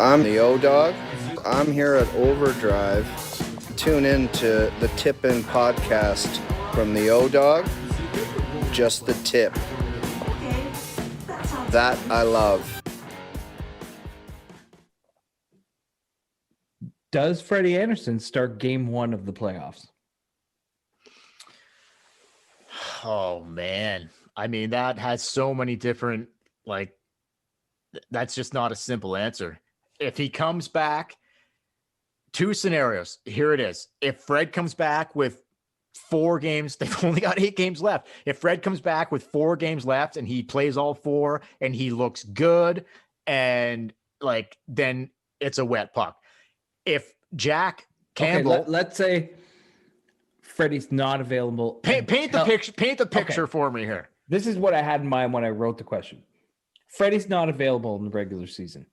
I'm the O-Dog. I'm here at Overdrive. Tune in to the Tip In podcast from the O-Dog. Just the tip. That I love. Does Freddie Andersen start game one of the playoffs? Oh, man. I mean, that has so many different, that's just not a simple answer. If he comes back, two scenarios. Here it is. If Fred comes back with 4 games, they've only got 8 games left. If Fred comes back with 4 games left and he plays all 4 and he looks good, and then it's a wet puck. If Jack Campbell, let's say Freddie's not available. Paint the picture for me here. This is what I had in mind when I wrote the question. Freddie's not available in the regular season.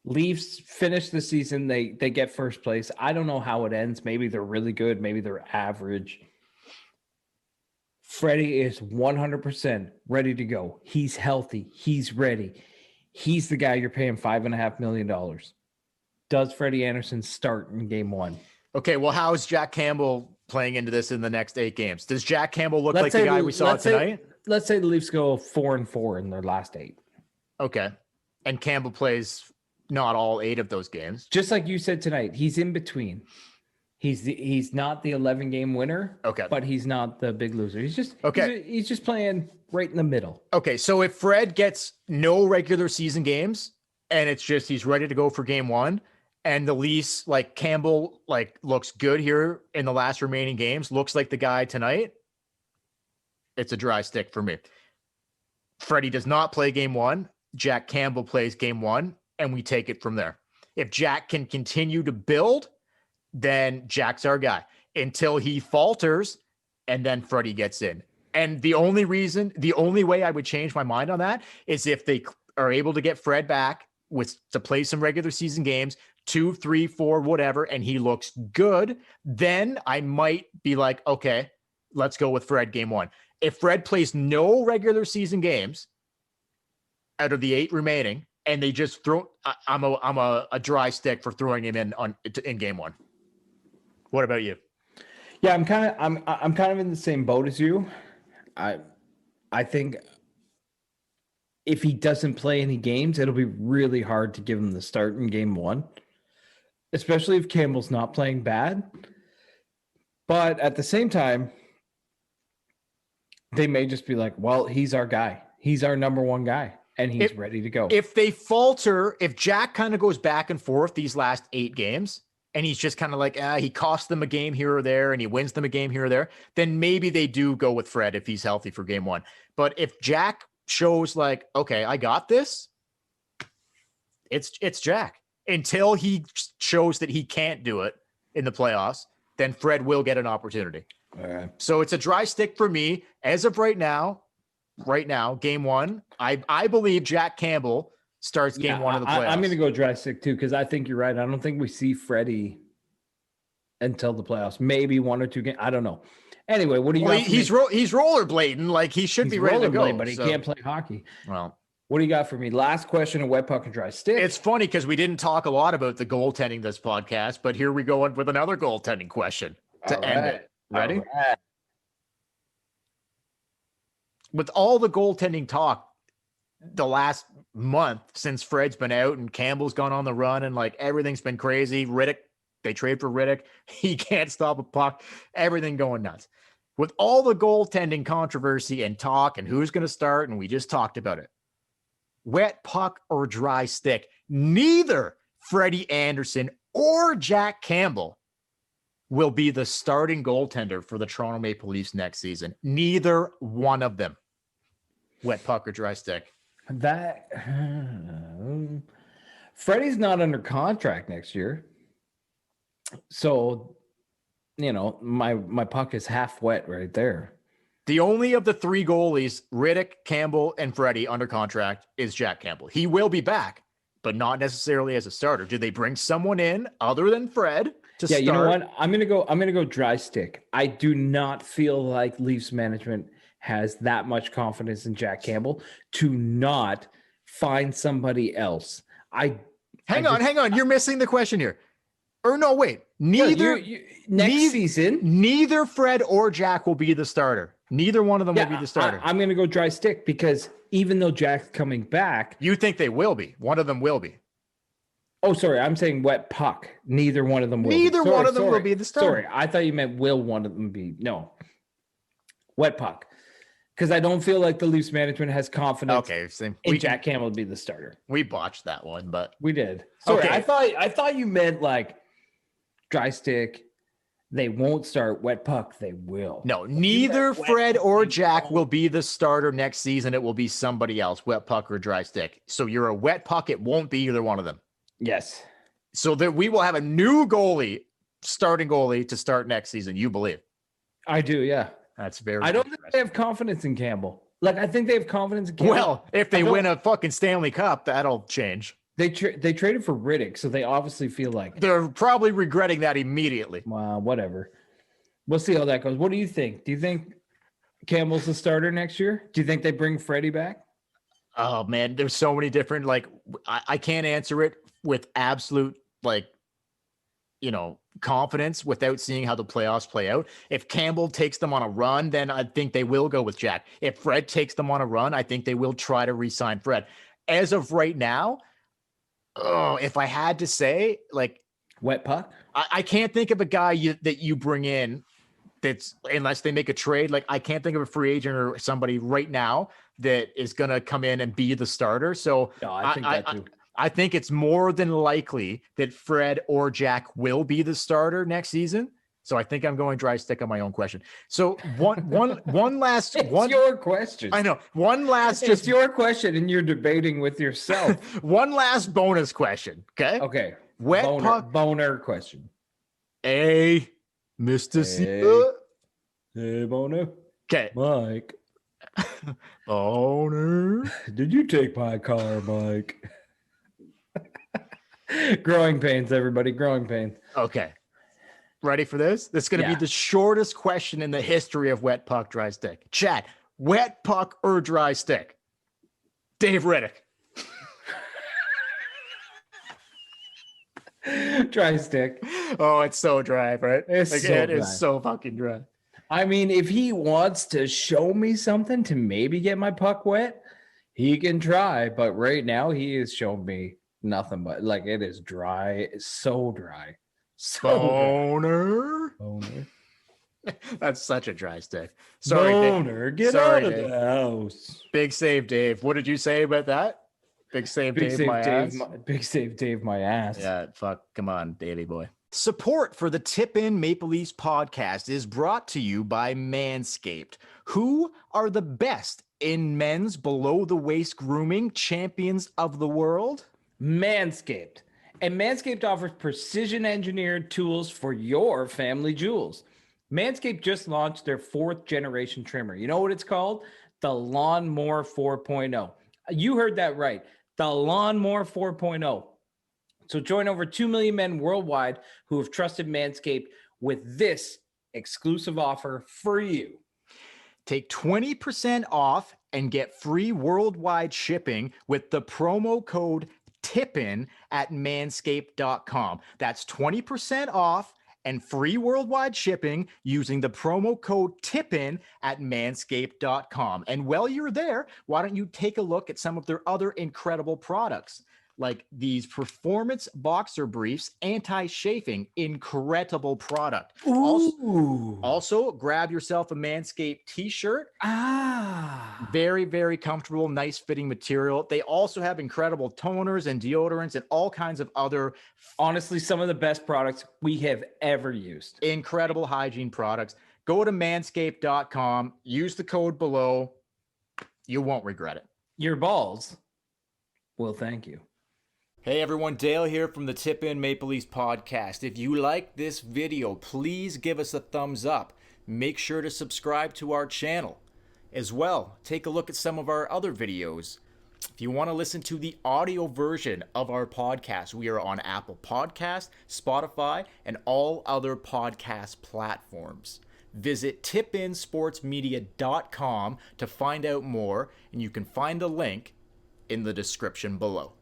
Leafs finish the season. They get first place. I don't know how it ends. Maybe they're really good. Maybe they're average. Freddie is 100% ready to go. He's healthy. He's ready. He's the guy you're paying $5.5 million. Does Freddie Andersen start in game one? Okay, well, how is Jack Campbell playing into this in the next 8 games? Does Jack Campbell look like the guy we saw tonight? Let's say the Leafs go 4-4 in their last 8. Okay. And Campbell plays not all 8 of those games. Just like you said tonight, he's in between. He's not the 11-game winner, okay, but he's not the big loser. He's just he's just playing right in the middle. Okay, so if Fred gets no regular season games and it's just he's ready to go for game 1, and the Leafs, Campbell, looks good here in the last remaining games, looks like the guy tonight, it's a dry stick for me. Freddie does not play game 1. Jack Campbell plays game 1, and we take it from there. If Jack can continue to build, then Jack's our guy until he falters, and then Freddie gets in. And the only way I would change my mind on that is if they are able to get Fred back to play some regular season games, 2, 3, 4, whatever, and he looks good, then I might be like, okay, let's go with Fred game 1. If Fred plays no regular season games out of the 8 remaining, and they just I'm a dry stick for throwing him in game 1. What about you? Yeah, I'm kind of in the same boat as you. I think if he doesn't play any games, it'll be really hard to give him the start in game 1, especially if Campbell's not playing bad. But at the same time, they may just be like, well, he's our guy. He's our number 1 guy, and he's ready to go. If they falter, if Jack kind of goes back and forth these last 8 games, and he's just kind of he costs them a game here or there, and he wins them a game here or there, then maybe they do go with Fred if he's healthy for game 1. But if Jack shows okay, I got this, it's Jack. Until he shows that he can't do it in the playoffs, then Fred will get an opportunity. All right. So it's a dry stick for me as of right now, game 1. I believe Jack Campbell starts game 1 of the playoffs. I'm going to go dry stick too, because I think you're right. I don't think we see Freddie until the playoffs. Maybe 1 or 2 games. I don't know. Anyway, what do you got? He's rollerblading. He should be ready to go. But he can't play hockey. Well, what do you got for me? Last question, a wet puck and dry stick. It's funny because we didn't talk a lot about the goaltending this podcast, but here we go with another goaltending question to end it. Ready? All right. With all the goaltending talk the last month since Fred's been out and Campbell's gone on the run and everything's been crazy. They trade for Riddick. He can't stop a puck. Everything going nuts. With all the goaltending controversy and talk and who's going to start, and we just talked about it. Wet puck or dry stick, neither Freddie Andersen or Jack Campbell will be the starting goaltender for the Toronto Maple Leafs next season. Neither one of them. Wet puck or dry stick. Freddie's not under contract next year. So, my puck is half wet right there. The only of the 3 goalies, Riddick, Campbell, and Freddie under contract is Jack Campbell. He will be back, but not necessarily as a starter. Do they bring someone in other than Fred to start? You know what? I'm gonna go dry stick. I do not feel like Leafs management has that much confidence in Jack Campbell to not find somebody else. Hang on. You're missing the question here. Or no, wait. Neither season. Neither Fred or Jack will be the starter. Neither one of them will be the starter. I'm going to go dry stick because even though Jack's coming back, you think they will be. One of them will be. Oh, sorry. I'm saying wet puck. Neither one of them will. Neither one of them will be the starter. Sorry, I thought you meant will one of them be. No, wet puck. Because I don't feel like the Leafs management has confidence in Jack Campbell to be the starter. We botched that one, but we did. Sorry, I thought you meant like dry stick. They won't start. Wet puck. They will. No, neither Fred or Jack will be the starter next season. It will be somebody else, wet puck or dry stick. So you're a wet puck. It won't be either one of them. Yes. So that we will have a new starting goalie to start next season. You believe? I do. Yeah. That's very. I don't think they have confidence in Campbell. Like I think they have confidence in Campbell. Well, if they win a fucking Stanley Cup, that'll change. They traded for Riddick, so they obviously feel like they're probably regretting that immediately. Well, whatever. We'll see how that goes. What do you think? Do you think Campbell's the starter next year? Do you think they bring Freddie back? Oh man, there's so many different. Like I can't answer it with absolute confidence without seeing how the playoffs play out. If Campbell takes them on a run, then I think they will go with Jack. If Fred takes them on a run, I think they will try to re-sign Fred. As of right now, if I had to say, like wet puck, I can't think of a guy that you bring in that's, unless they make a trade. Like I can't think of a free agent or somebody right now that is going to come in and be the starter. So no, I think that too. I think it's more than likely that Fred or Jack will be the starter next season. So I think I'm going dry stick on my own question. So one last it's your question. I know. One last it's your question and you're debating with yourself. One last bonus question. Okay. Okay. Wet puck boner question. Hey, Mr. Hey, Boner. Okay. Mike. Boner. Did you take my car, Mike? Growing pains, everybody. Growing pains. Okay. Ready for this? This is going to be the shortest question in the history of wet puck, dry stick. Chat, wet puck or dry stick? Dave Riddick. Dry stick. Oh, it's so dry, right? It's it is so fucking dry. I mean, if he wants to show me something to maybe get my puck wet, he can try. But right now, he has shown me nothing but like it is dry. It's so dry. So Boner. Boner. That's such a dry stick. Sorry, Boner, Dave. get Sorry, out of Dave. the house. Big save, Dave. What did you say about that? Big save, Big Dave, save, my ass. Big save, Dave, my ass. Yeah, fuck. Come on, Daily Boy. Support for the Tip In Maple Leafs podcast is brought to you by Manscaped, who are the best in men's below-the-waist grooming, champions of the world. Manscaped. And Manscaped offers precision-engineered tools for your family jewels. Manscaped just launched their 4th generation trimmer. You know what it's called? The Lawnmower 4.0. You heard that right. The Lawnmower 4.0. So join over 2 million men worldwide who have trusted Manscaped with this exclusive offer for you. Take 20% off and get free worldwide shipping with the promo code TIPIN at manscaped.com. That's 20% off and free worldwide shipping using the promo code TIPIN at manscaped.com. And while you're there, why don't you take a look at some of their other incredible products, like these performance boxer briefs, anti-chafing, incredible product. Also, grab yourself a Manscaped t-shirt. Very, very comfortable, nice fitting material. They also have incredible toners and deodorants and all kinds of other, honestly, some of the best products we have ever used. Incredible hygiene products. Go to manscaped.com, use the code below. You won't regret it. Your balls will thank you. Hey everyone, Dale here from the Tip In Maple Leafs podcast. If you like this video, please give us a thumbs up. Make sure to subscribe to our channel. As well, take a look at some of our other videos. If you want to listen to the audio version of our podcast, we are on Apple Podcasts, Spotify, and all other podcast platforms. Visit tipinsportsmedia.com to find out more, and you can find a link in the description below.